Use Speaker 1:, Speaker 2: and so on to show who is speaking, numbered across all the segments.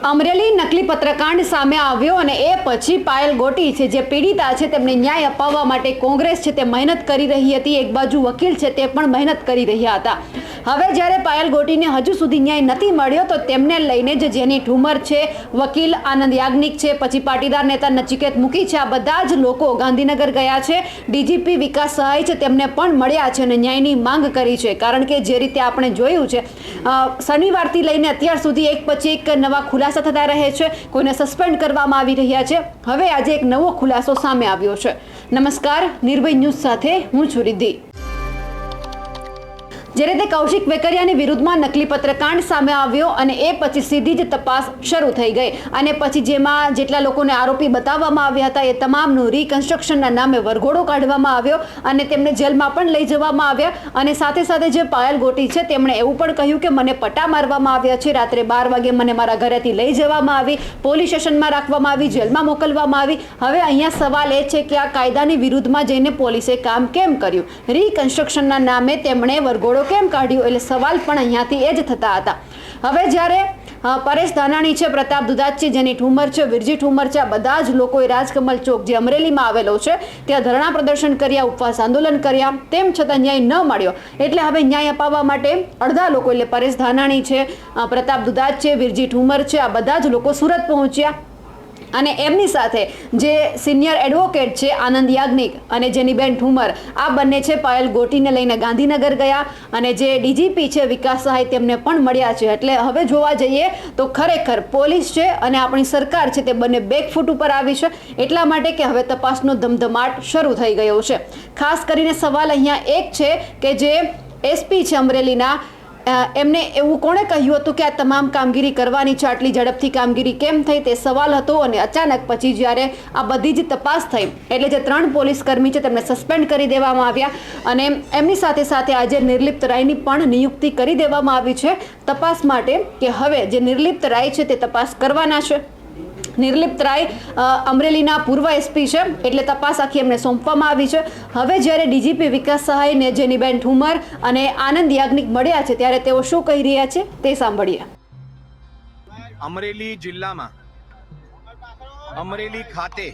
Speaker 1: અમરેલી નકલી પત્રકાંડ સામે આવ્યો અને એ પછી પાયલ ગોટી છે જે પીડિતા છે તેમને ન્યાય અપાવવા માટે કોંગ્રેસ છે તે મહેનત કરી રહી હતી, એક બાજુ વકીલ છે તે પણ મહેનત કરી રહ્યા હતા। હવે જ્યારે પાયલ ગોટીને હજુ સુધી ન્યાય નથી મળ્યો તો તેમને લઈને જેની ઠુમર છે, વકીલ આનંદ યાજ્ઞિક છે, પછી પાટીદાર નેતા નચિકેત મુકી છે, આ બધા જ લોકો ગાંધીનગર ગયા છે। ડીજીપી વિકાસ સહાય છે તેમને પણ મળ્યા છે અને ન્યાયની માંગ કરી છે, કારણ કે જે રીતે આપણે જોયું છે શનિવારથી લઈને અત્યાર સુધી એક પછી એક નવા ખુલાસા થતા રહે છે, કોઈને સસ્પેન્ડ કરવામાં આવી રહ્યા છે। હવે આજે એક નવો ખુલાસો સામે આવ્યો છે। નમસ્કાર, નિર્ભય ન્યૂઝ સાથે હું છું રિદ્ધિ। જે રીતે કૌશિક વેકરિયાની વિરુદ્ધમાં નકલી પત્રકાંડ સામે આવ્યો અને એ પછી સીધી જ તપાસ શરૂ થઈ ગઈ અને પછી જેમાં જેટલા લોકોને આરોપી બતાવવામાં આવ્યા હતા એ તમામનું રિકન્સ્ટ્રક્શનના નામે વરઘોડો કાઢવામાં આવ્યો અને તેમને જેલમાં પણ લઈ જવામાં આવ્યા। અને સાથે સાથે જે પાયલ ગોટી છે તેમણે એવું પણ કહ્યું કે મને પટ્ટા મારવામાં આવ્યા છે, રાત્રે 12 વાગે મને મારા ઘરેથી લઈ જવામાં આવી, પોલીસ સ્ટેશનમાં રાખવામાં આવી, જેલમાં મોકલવામાં આવી। હવે અહીંયા સવાલ એ છે કે આ કાયદાની વિરુદ્ધમાં જઈને પોલીસે કામ કેમ કર્યું? રિકન્સ્ટ્રક્શનના નામે તેમણે વરઘોડો કેમ કાઢ્યું? એટલે સવાલ પણ અહીંયાથી એ જ થતા હતા। હવે જ્યારે પરેશ ધાનાણી છે, પ્રતાપ દુધાત છે, જેની ઠુમર છે, વિરજી ઠુમર છે, આ બધા જ લોકોએ રાજકમલ ચોક જે અમરેલીમાં આવેલો છે ત્યાં ધરણા પ્રદર્શન કર્યા, ઉપવાસ આંદોલન કર્યા, તેમ છતાં ન્યાય ન મળ્યો। એટલે હવે ન્યાય અપાવવા માટે અડધા લોકો એટલે પરેશ ધાનાણી છે, પ્રતાપ દુધાત છે, વિરજી ઠુમર છે, આ બધા જ લોકો સુરત પહોંચ્યા અને એમની સાથે જે સિનિયર એડવોકેટ છે આનંદ યાજ્ઞિક અને જેનીબેન ઠુમર, આ બંને છે પાયલ ગોટીને લઈને ગાંધીનગર ગયા અને જે ડીજીપી છે વિકાસ સહાય તેમને પણ મળ્યા છે। એટલે હવે જોવા જઈએ તો ખરેખર પોલીસ છે અને આપણી સરકાર છે તે બંને બેકફૂટ ઉપર આવી છે, એટલા માટે કે હવે તપાસનો ધમધમાટ શરૂ થઈ ગયો છે। ખાસ કરીને સવાલ અહીંયા એક છે કે જે એસપી છે અમરેલીના, એમને એવું કોણે કહ્યું હતું કે આ તમામ કામગીરી કરવાની છે, આટલી ઝડપથી કામગીરી કેમ થઈ તે સવાલ હતો। અને અચાનક પછી જ્યારે આ બધી જ તપાસ થઈ એટલે જે 3 પોલીસ કર્મી છે તેમને સસ્પેન્ડ કરી દેવામાં આવ્યા અને એમની સાથે સાથે આજે નિર્લિપ્ત રાયની પણ નિયુક્તિ કરી દેવામાં આવી છે તપાસ માટે, કે હવે જે નિર્લિપ્ત રાય છે તે તપાસ કરવાના છે। નિર્લિપ્ત રાય અમરેલીના પૂર્વ એસપી છે એટલે તપાસ આખી એમને સોંપવામાં આવી છે। હવે જ્યારે ડીજીપી વિકાસ સહાય ને જેનીબેન ઠુમર અને આનંદ યાજ્ઞિક મળ્યા છે ત્યારે તેઓ શું કહી રહ્યા છે તે સાંભળીએ।
Speaker 2: અમરેલી જિલ્લામાં અમરેલી ખાતે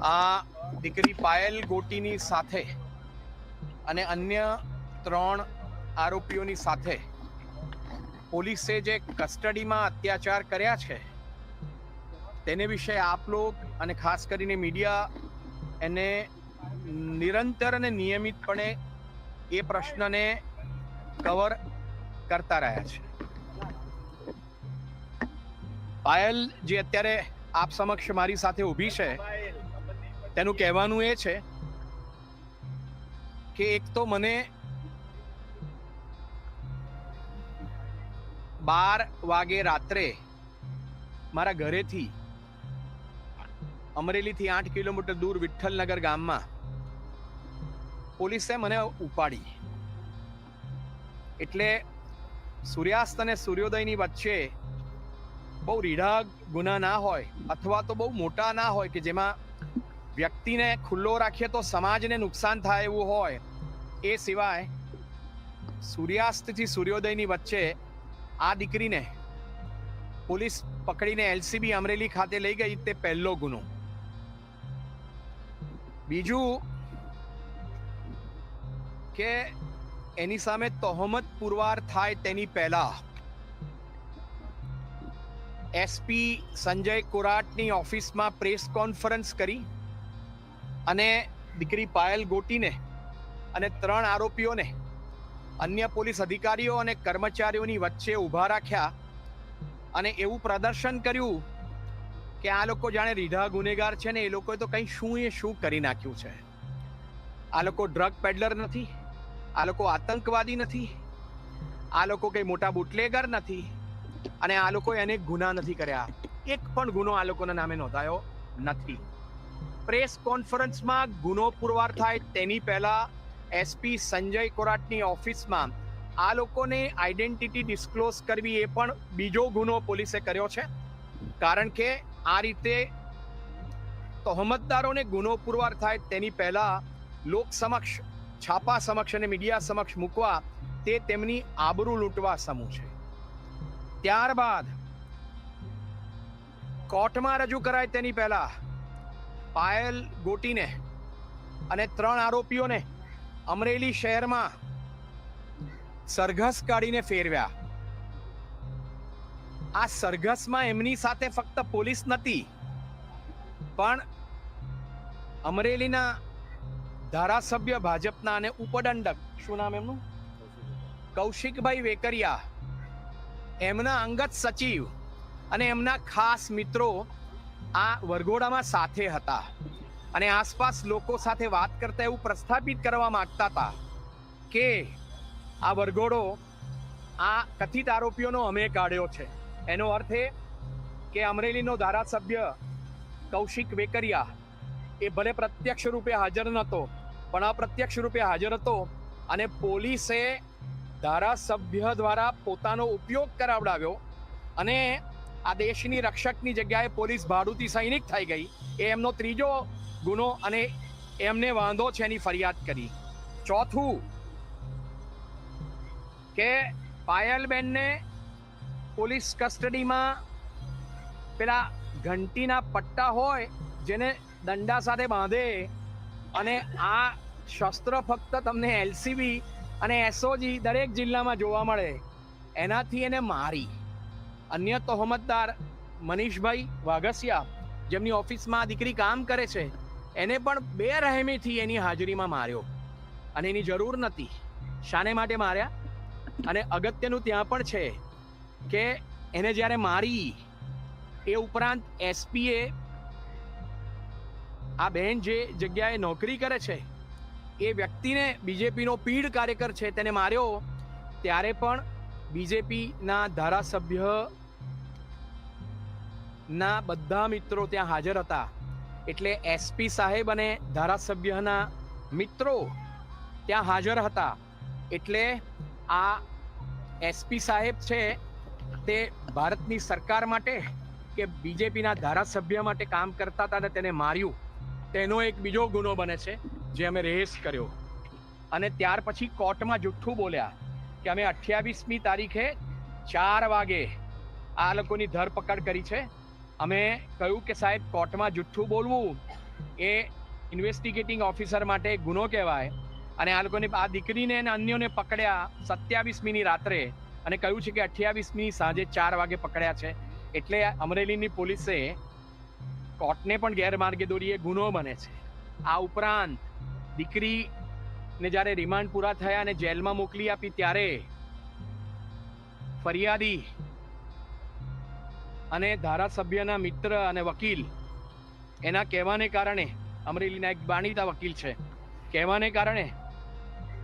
Speaker 2: આ દીકરી પાયલ ગોટીની સાથે અને અન્ય 3 આરોપીઓની સાથે પોલીસે જે કસ્ટડીમાં અત્યાચાર કર્યા છે તેને વિશે આપ લોગ અને ખાસ કરીને મીડિયા એને નિરંતર અને નિયમિતપણે એ પ્રશ્નને કવર કરતા રહ્યા છે। પાયલ જે અત્યારે આપ સમક્ષ મારી સાથે ઊભી છે તેનું કહેવાનું એ છે કે એક તો મને 12 વાગે રાત્રે મારા ઘરેથી અમરેલીથી 8 કિલોમીટર દૂર વિઠ્ઠલનગર ગામમાં પોલીસે મને ઉપાડી। એટલે સૂર્યાસ્ત અને સૂર્યોદયની વચ્ચે બહુ રીઢા ગુના ના હોય અથવા તો બહુ મોટા ના હોય કે જેમાં વ્યક્તિને ખુલ્લો રાખીએ તો સમાજને નુકસાન થાય એવું હોય, એ સિવાય સૂર્યાસ્તથી સૂર્યોદયની વચ્ચે આ દીકરીને પોલીસ પકડીને એલસીબી અમરેલી ખાતે લઈ ગઈ, તે પહેલો ગુનો। બીજું કે એની સામે તહોમત પુરવાર થાય તેની પહેલા એસપી સંજય કોરાટની ઓફિસમાં પ્રેસ કોન્ફરન્સ કરી અને દીકરી પાયલ ગોટીને અને 3 આરોપીઓને અન્ય પોલીસ અધિકારીઓ અને કર્મચારીઓની વચ્ચે ઊભા રાખ્યા અને એવું પ્રદર્શન કર્યું કે આ લોકો જાણે રીઢા ગુનેગાર છે ને એ લોકોએ તો કંઈ શું કરી નાખ્યું છે। આ લોકો ડ્રગ પેડલર નથી, આ લોકો આતંકવાદી નથી, આ લોકો કંઈ મોટા બુટલેગર નથી અને આ લોકોએ અનેક ગુના નથી કર્યા, એક પણ ગુનો આ લોકોના નામે નોંધાયો નથી। પ્રેસ કોન્ફરન્સમાં ગુનો પુરવાર થાય તેની પહેલા એસપી સંજય કોરાટની ઓફિસમાં આ લોકોને આઈડેન્ટિટી ડિસ્ક્લોઝ કરવી એ પણ બીજો ગુનો પોલીસે કર્યો છે। કારણ કે આ રીતે તહોમતદારોને ગુનો પુરવાર થાય તેની પહેલા લોક સમક્ષ, છાપા સમક્ષ અને મીડિયા સમક્ષ મૂકવા તે તેમની આબરૂ લૂંટવા સમૂહ છે। ત્યારબાદ કોર્ટમાં રજૂ કરાય તેની પહેલા પાયલ ગોટીને અને 3 આરોપીઓને અમરેલી શહેરમાં સરઘસ કાઢીને ફેરવ્યા. આ સરઘસમાં એમની સાથે ફક્ત પોલીસ નથી, પણ અમરેલીના ધારાસભ્ય ભાજપના અને ઉપદંડક, શું નામ એમનું, કૌશિકભાઈ વેકરિયા, એમના અંગત સચિવ અને એમના ખાસ મિત્રો આ વરઘોડામાં સાથે હતા અને આસપાસ લોકો સાથે વાત કરતા એવું પ્રસ્થાપિત કરવા માંગતા હતા કે આ વરઘોડો આ કથિત આરોપીઓનો અમે કાઢ્યો છે. એનો અર્થ એ કે અમરેલીનો ધારાસભ્ય કૌશિક વેકરિયા એ ભલે પ્રત્યક્ષ રૂપે હાજર નહોતો, પણ અપ્રત્યક્ષ રૂપે હાજર હતો અને પોલીસે ધારાસભ્ય દ્વારા પોતાનો ઉપયોગ કરાવડાવ્યો અને આ દેશની રક્ષકની જગ્યાએ પોલીસ ભાડુતી સૈનિક થઈ ગઈ. એ એમનો ત્રીજો ગુનો અને એમને વાંધો છે એની ફરિયાદ કરી. ચોથું કે પાયલબેનને પોલીસ કસ્ટડીમાં પેલા ઘંટીના પટ્ટા હોય જેને દંડા સાથે બાંધે, અને આ શસ્ત્ર ફક્ત તમને એલસીબી અને એસઓજી દરેક જિલ્લામાં જોવા મળે, એનાથી એને મારી. અન્ય તહોમતદાર મનીષભાઈ વાઘસિયા, જેમની ઓફિસમાં આ દીકરી કામ કરે છે, એને પણ બેરહેમીથી એની હાજરીમાં માર્યો અને એની જરૂર નથી. શાને માટે માર્યા? અને અગત્યનું ત્યાં પણ છે કે એને જ્યારે મારી એ ઉપરાંત એસપીએ આ બહેન જે જગ્યાએ નોકરી કરે છે એ વ્યક્તિને, બીજેપીનો પીઢ કાર્યકર છે, તેને માર્યો ત્યારે પણ બીજેપીના ધારાસભ્ય ના બધા મિત્રો ત્યાં હાજર હતા. એટલે એસપી સાહેબ અને ધારાસભ્યના મિત્રો ત્યાં હાજર હતા. એટલે આ એસપી સાહેબ છે તે ભારતની સરકાર માટે કે બીજેપીના ધારાસભ્ય માટે કામ કરતા હતા અને તેને માર્યું, તેનો એક બીજો ગુનો બને છે જે અમે રેસ કર્યો. અને ત્યાર પછી કોર્ટમાં જુઠ્ઠું બોલ્યા કે અમે 28મી તારીખે 4 વાગે આ લોકોની ધરપકડ કરી છે. અમે કહ્યું કે સાહેબ, કોર્ટમાં જુઠ્ઠું બોલવું એ ઇન્વેસ્ટિગેટિંગ ઓફિસર માટે ગુનો કહેવાય. અને આ લોકોને, આ દીકરીને અને અન્યોને પકડ્યા 27મીની રાત્રે અને કહ્યું છે કે 28મી સાંજે 4 વાગે પકડ્યા છે. એટલે અમરેલીની પોલીસે કોર્ટને પણ ગેરમાર્ગે દોરી, એ ગુનો બને છે. આ ઉપરાંત દીકરીને જ્યારે રિમાન્ડ પૂરા થયા અને જેલમાં મોકલી આપી ત્યારે ફરિયાદી અને ધારાસભ્યના મિત્ર અને વકીલ એના કહેવાને કારણે, અમરેલીના એક જાણીતા વકીલ છે, કહેવાને કારણે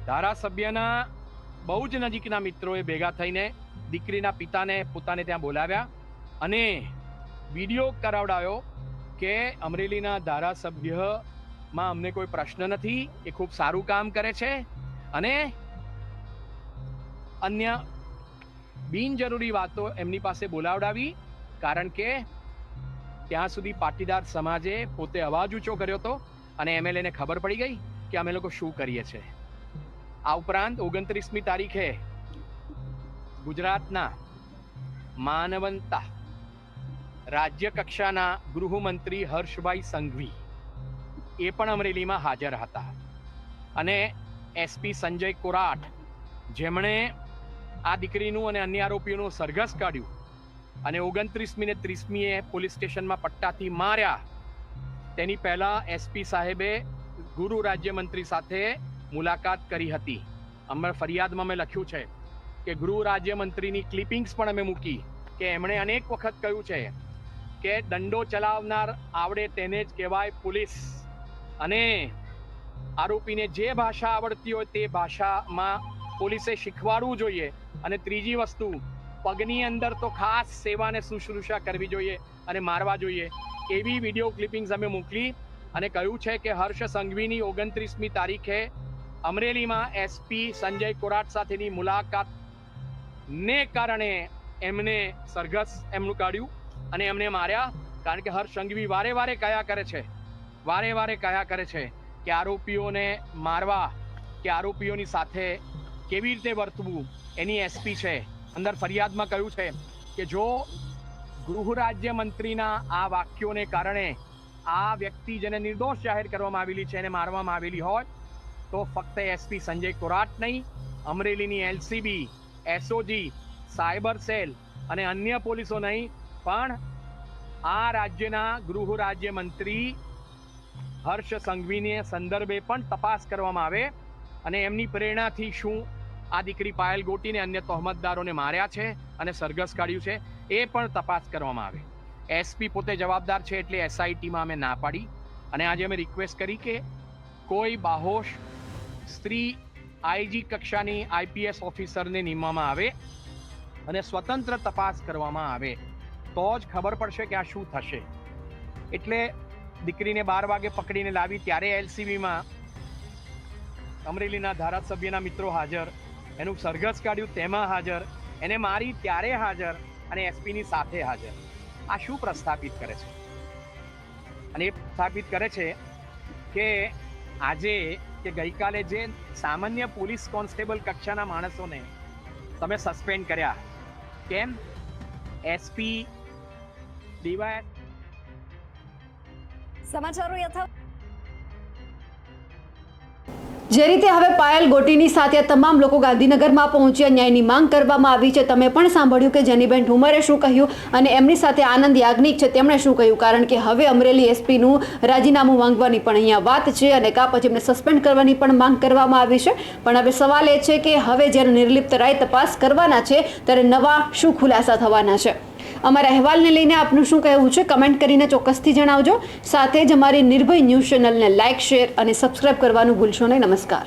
Speaker 2: ધારાસભ્યના બહુ જ નજીકના મિત્રોએ ભેગા થઈને દીકરીના પિતાને પોતાને ત્યાં બોલાવ્યા અને વિડીયો કરાવડાવ્યો કે અમરેલીના ધારાસભ્યમાં અમને કોઈ પ્રશ્ન નથી, એ ખૂબ સારું કામ કરે છે. અને અન્ય બિનજરૂરી વાતો એમની પાસે બોલાવડાવી, કારણ કે ત્યાં સુધી પાટીદાર સમાજે પોતે અવાજ ઊંચો કર્યો હતો અને એમએલએને ખબર પડી ગઈ કે અમે લોકો શું કરીએ છીએ. આ ઉપરાંત 29મી તારીખે ગુજરાતના માનવંતા રાજ્ય કક્ષાના ગૃહમંત્રી હર્ષભાઈ સંઘવી એ પણ અમરેલીમાં હાજર હતા. અને એસપી સંજય કોરાટ, જેમણે આ દીકરીનું અને અન્ય આરોપીઓનું સરઘસ કાઢ્યું અને 29મી ને 30મીએ પોલીસ સ્ટેશનમાં પટ્ટાથી માર્યા, તેની પહેલા એસપી સાહેબે ગૃહ રાજ્યમંત્રી સાથે મુલાકાત કરી હતી. અમે ફરિયાદમાં મેં લખ્યું છે કે ગૃહ રાજ્યમંત્રીની ક્લિપિંગ્સ પણ અમે મૂકી કે એમણે અનેક વખત કહ્યું છે કે દંડો ચલાવનાર આવડે તેને જ કહેવાય પોલીસ, અને આરોપીને જે ભાષા આવડતી હોય તે ભાષામાં પોલીસે શીખવાડવું જોઈએ. અને ત્રીજી વસ્તુ, પગની અંદર તો ખાસ સેવાને શુશ્રૂષા કરવી જોઈએ અને મારવા જોઈએ. એવી વિડીયો ક્લિપિંગ્સ અમે મોકલી અને કહ્યું છે કે હર્ષ સંઘવીની 29મી તારીખે અમરેલીમાં એસપી સંજય કોરાટ સાથેની મુલાકાત ને કારણે એમને સરઘસ એમનું કાઢ્યું અને એમને માર્યા. કારણ કે હર્ષ સંઘવી વારે વારે કહ્યા કરે છે કે આરોપીઓને મારવા કે આરોપીઓની સાથે કેવી રીતે વર્તવું એની એસપી છે. અંદર ફરિયાદમાં કહ્યું છે કે જો ગૃહ રાજ્ય મંત્રીના આ વાક્યોને કારણે આ વ્યક્તિ જેને નિર્દોષ જાહેર કરવામાં આવેલી છે એને મારવામાં આવેલી હોય તો ફક્ત એસપી સંજય કોરાટ નહીં, અમરેલીની એલસીબી, એસઓજી, સાયબર સેલ અને અન્ય પોલીસો નહીં, પણ આ રાજ્યના ગૃહ રાજ્ય મંત્રી હર્ષ સંઘવીને સંદર્ભે પણ તપાસ કરવામાં આવે અને એમની પ્રેરણાથી શું આ દીકરી પાયલ ગોટીને અન્ય તહોમતદારોને માર્યા છે અને સરઘસ કાઢ્યું છે એ પણ તપાસ કરવામાં આવે. એસપી પોતે જવાબદાર છે એટલે એસઆઈટીમાં અમે ના પાડી અને આજે અમે રિક્વેસ્ટ કરી કે કોઈ બાહોશ સ્ત્રી આઈજી કક્ષાની આઈપીએસ ઓફિસરને નિમવામાં આવે અને સ્વતંત્ર તપાસ કરવામાં આવે તો જ ખબર પડશે કે આ શું થશે. એટલે દીકરીને 12 વાગે પકડીને લાવી ત્યારે એલસીબીમાં અમરેલીના ધારાસભ્યના મિત્રો હાજર, એનું સરઘસ કાઢ્યું તેમાં હાજર, એને મારી ત્યારે હાજર અને એસપીની સાથે હાજર. આ શું પ્રસ્થાપિત કરે છે? અને એ પ્રસ્થાપિત કરે છે કે આજે કે ગઈકાલે જે સામાન્ય પોલીસ કોન્સ્ટેબલ કક્ષાના માણસોને તમે સસ્પેન્ડ કર્યા, કેમ? એસપી ડીવાય
Speaker 3: સમાચારો યથાવત.
Speaker 1: જે રીતે હવે પાયલ ગોટીની સાથે તમામ લોકો ગાંધીનગરમાં પહોંચ્યા, ન્યાયની માંગ કરવામાં આવી છે. તમે પણ સાંભળ્યું કે જેનીબેન ઠુમરે શું કહ્યું અને એમની સાથે આનંદ યાજ્ઞિક છે તેમણે શું કહ્યું, કારણ કે હવે અમરેલી એસપીનું રાજીનામું માંગવાની પણ અહીંયા વાત છે અને કાં પછી એમને સસ્પેન્ડ કરવાની પણ માંગ કરવામાં આવી છે. પણ હવે સવાલ એ છે કે હવે જ્યારે નિર્લિપ્ત રાય તપાસ કરવાના છે ત્યારે નવા શું ખુલાસા થવાના છે? અમારા અહેવાલને લઈને આપનું શું કહેવું છે કમેન્ટ કરીને ચોક્કસથી જણાવજો. સાથે જ અમારી નિર્ભય ન્યૂઝ ચેનલને લાઇક, શેર અને સબસ્ક્રાઇબ કરવાનું ભૂલશો નહીં. નમસ્કાર.